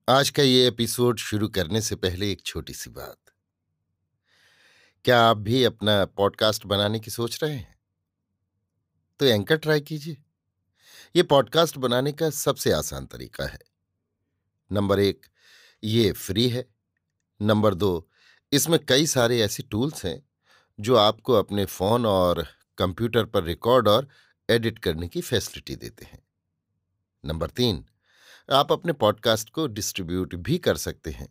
आज का ये एपिसोड शुरू करने से पहले एक छोटी सी बात। क्या आप भी अपना पॉडकास्ट बनाने की सोच रहे हैं? तो एंकर ट्राई कीजिए। ये पॉडकास्ट बनाने का सबसे आसान तरीका है। नंबर 1, ये फ्री है। नंबर 2, इसमें कई सारे ऐसे टूल्स हैं जो आपको अपने फोन और कंप्यूटर पर रिकॉर्ड और एडिट करने की फैसिलिटी देते हैं। नंबर 3, आप अपने पॉडकास्ट को डिस्ट्रीब्यूट भी कर सकते हैं,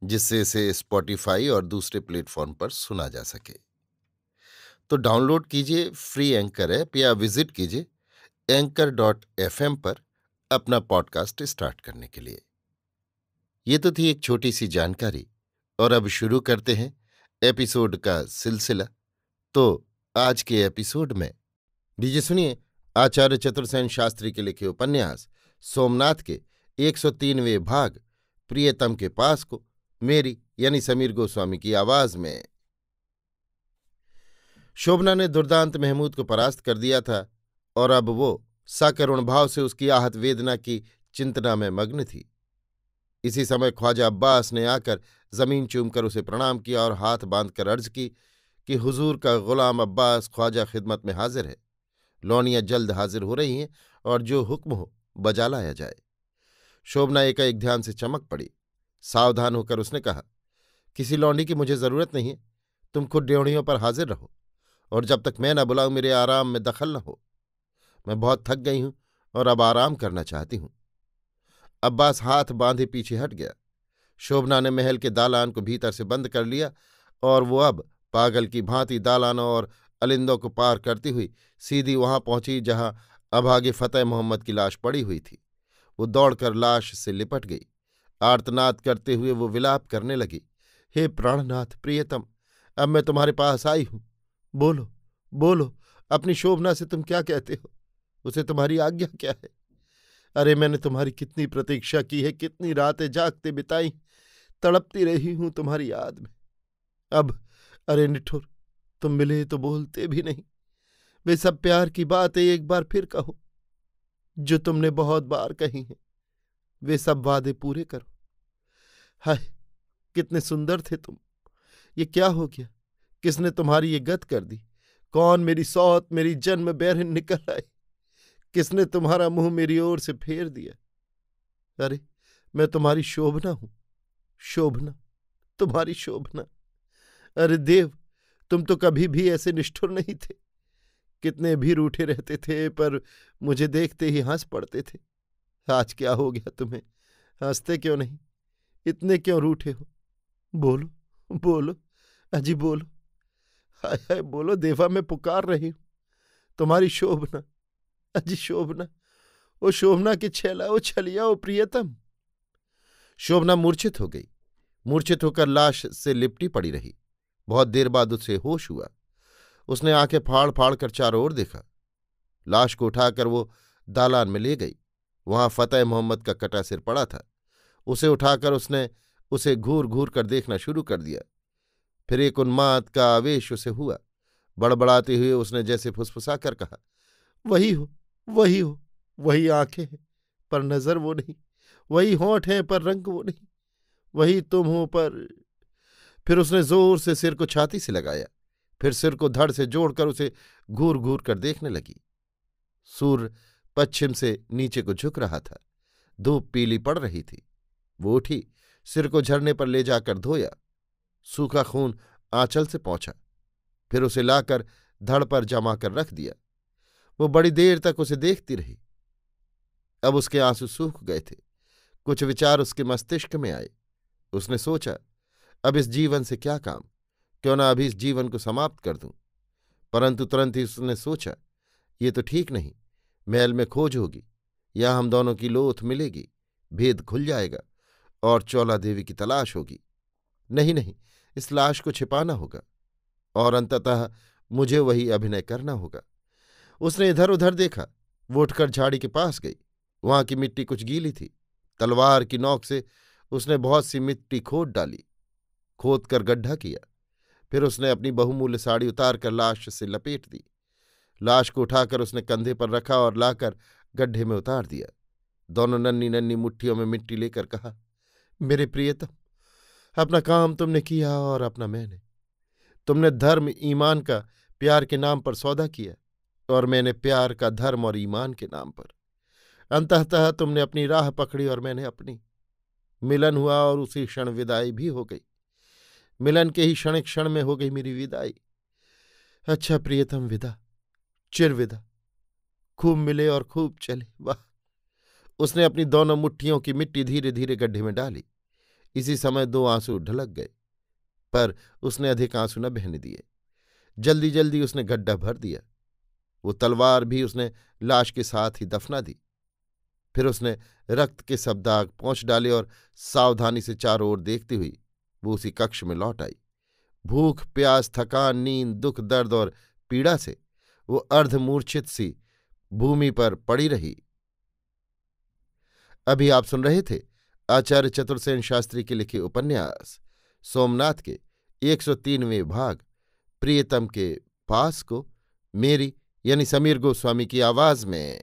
जिससे इसे स्पॉटिफाई और दूसरे प्लेटफॉर्म पर सुना जा सके। तो डाउनलोड कीजिए फ्री एंकर ऐप या विजिट कीजिए anchor.fm पर अपना पॉडकास्ट स्टार्ट करने के लिए। ये तो थी एक छोटी सी जानकारी, और अब शुरू करते हैं एपिसोड का सिलसिला। तो आज के एपिसोड में दीजिए सुनिए आचार्य चतुर्सेन शास्त्री के लिखे उपन्यास सोमनाथ के 103वें भाग प्रियतम के पास को मेरी यानी समीर गोस्वामी की आवाज में। शोभना ने दुर्दांत महमूद को परास्त कर दिया था और अब वो सकरुण भाव से उसकी आहत वेदना की चिंतना में मग्न थी। इसी समय ख्वाजा अब्बास ने आकर जमीन चूमकर उसे प्रणाम किया और हाथ बांधकर अर्ज की कि हुजूर का गुलाम अब्बास ख्वाजा खिदमत में हाजिर है। लौनियां जल्द हाजिर हो रही हैं और जो हुक्म हो बजा लाया जाए। शोभना एकाएक ध्यान से चमक पड़ी। सावधान होकर उसने कहा, किसी लौंडी की मुझे जरूरत नहीं है। तुम खुद ड्योढ़ियों पर हाजिर रहो और जब तक मैं न बुलाऊं मेरे आराम में दखल न हो। मैं बहुत थक गई हूं और अब आराम करना चाहती हूं। अब्बास हाथ बांधे पीछे हट गया। शोभना ने महल के दालान को भीतर से बंद कर लिया और वो अब पागल की भांति दालानों और अलिंदों को पार करती हुई सीधी वहां पहुंची जहां अभागे फतेह मोहम्मद की लाश पड़ी हुई थी। वो दौड़कर लाश से लिपट गई। आर्तनाद करते हुए वो विलाप करने लगी, हे प्राणनाथ प्रियतम, अब मैं तुम्हारे पास आई हूं। बोलो बोलो, अपनी शोभना से तुम क्या कहते हो? उसे तुम्हारी आज्ञा क्या है? अरे मैंने तुम्हारी कितनी प्रतीक्षा की है, कितनी रातें जागते बिताई, तड़पती रही हूं तुम्हारी याद में। अब अरे निठुर, तुम मिले तो बोलते भी नहीं। वे सब प्यार की बातें एक बार फिर कहो जो तुमने बहुत बार कही हैं। वे सब वादे पूरे करो। हाय, कितने सुंदर थे तुम। ये क्या हो गया? किसने तुम्हारी ये गत कर दी? कौन मेरी सौत, मेरी जन्म बैरन निकल आई? किसने तुम्हारा मुंह मेरी ओर से फेर दिया? अरे मैं तुम्हारी शोभना हूं, शोभना, तुम्हारी शोभना। अरे देव, तुम तो कभी भी ऐसे निष्ठुर नहीं थे। कितने भी रूठे रहते थे पर मुझे देखते ही हंस पड़ते थे। आज क्या हो गया तुम्हें? हंसते क्यों नहीं? इतने क्यों रूठे हो? बोलो बोलो, अजी बोलो। हाय हाय, बोलो देवा, मैं पुकार रही हूं। तुम्हारी शोभना, अजी शोभना, ओ शोभना की छैला, ओ छलिया, ओ प्रियतम। शोभना मूर्छित हो गई। मूर्छित होकर लाश से लिपटी पड़ी रही। बहुत देर बाद उसे होश हुआ। उसने आंखें फाड़ फाड़ कर चारों ओर देखा। लाश को उठाकर वो दालान में ले गई। वहां फतेह मोहम्मद का कटा सिर पड़ा था। उसे उठाकर उसने उसे घूर घूर कर देखना शुरू कर दिया। फिर एक उन्माद का आवेश उसे हुआ। बड़बड़ाते हुए उसने जैसे फुसफुसाकर कहा, वही हो, वही हो। वही आंखें हैं पर नजर वो नहीं, वही होंठ हैं पर रंग वो नहीं, वही तुम हो पर। फिर उसने जोर से सिर को छाती से लगाया। फिर सिर को धड़ से जोड़कर उसे घूर घूर कर देखने लगी। सूर्य पश्चिम से नीचे को झुक रहा था। धूप पीली पड़ रही थी। वो उठी, सिर को झरने पर ले जाकर धोया। सूखा खून आंचल से पहुंचा। फिर उसे लाकर धड़ पर जमा कर रख दिया। वो बड़ी देर तक उसे देखती रही। अब उसके आंसू सूख गए थे। कुछ विचार उसके मस्तिष्क में आए। उसने सोचा, अब इस जीवन से क्या काम, क्यों ना अभी इस जीवन को समाप्त कर दूं। परंतु तुरंत ही उसने सोचा, ये तो ठीक नहीं। महल में खोज होगी, यहां हम दोनों की लोथ मिलेगी, भेद खुल जाएगा और चौला देवी की तलाश होगी। नहीं नहीं, इस लाश को छिपाना होगा और अंततः मुझे वही अभिनय करना होगा। उसने इधर उधर देखा। वो उठकर झाड़ी के पास गई। वहां की मिट्टी कुछ गीली थी। तलवार की नोक से उसने बहुत सी मिट्टी खोद डाली। खोद कर गड्ढा किया। फिर उसने अपनी बहुमूल्य साड़ी उतार कर लाश से लपेट दी। लाश को उठाकर उसने कंधे पर रखा और लाकर गड्ढे में उतार दिया। दोनों नन्ही नन्ही मुट्ठियों में मिट्टी लेकर कहा, मेरे प्रियतम, अपना काम तुमने किया और अपना मैंने। तुमने धर्म ईमान का प्यार के नाम पर सौदा किया और मैंने प्यार का धर्म और ईमान के नाम पर। अंततः तुमने अपनी राह पकड़ी और मैंने अपनी। मिलन हुआ और उसी क्षण विदाई भी हो गई। मिलन के ही क्षण क्षण में हो गई मेरी विदाई। अच्छा प्रियतम, विदा, चिर विदा। खूब मिले और खूब चले, वाह। उसने अपनी दोनों मुट्ठियों की मिट्टी धीरे धीरे गड्ढे में डाली। इसी समय दो आंसू ढलक गए, पर उसने अधिक आंसू न बहने दिए। जल्दी जल्दी उसने गड्ढा भर दिया। वो तलवार भी उसने लाश के साथ ही दफना दी। फिर उसने रक्त के सब दाग पोंछ डाले और सावधानी से चारों ओर देखती हुई वो उसी कक्ष में लौट आई। भूख, प्यास, थकान, नींद, दुख, दर्द और पीड़ा से वो अर्धमूर्छित सी भूमि पर पड़ी रही। अभी आप सुन रहे थे आचार्य चतुर्सेन शास्त्री के लिखे उपन्यास सोमनाथ के 103वें भाग प्रियतम के पास को, मेरी यानी समीर गोस्वामी की आवाज में।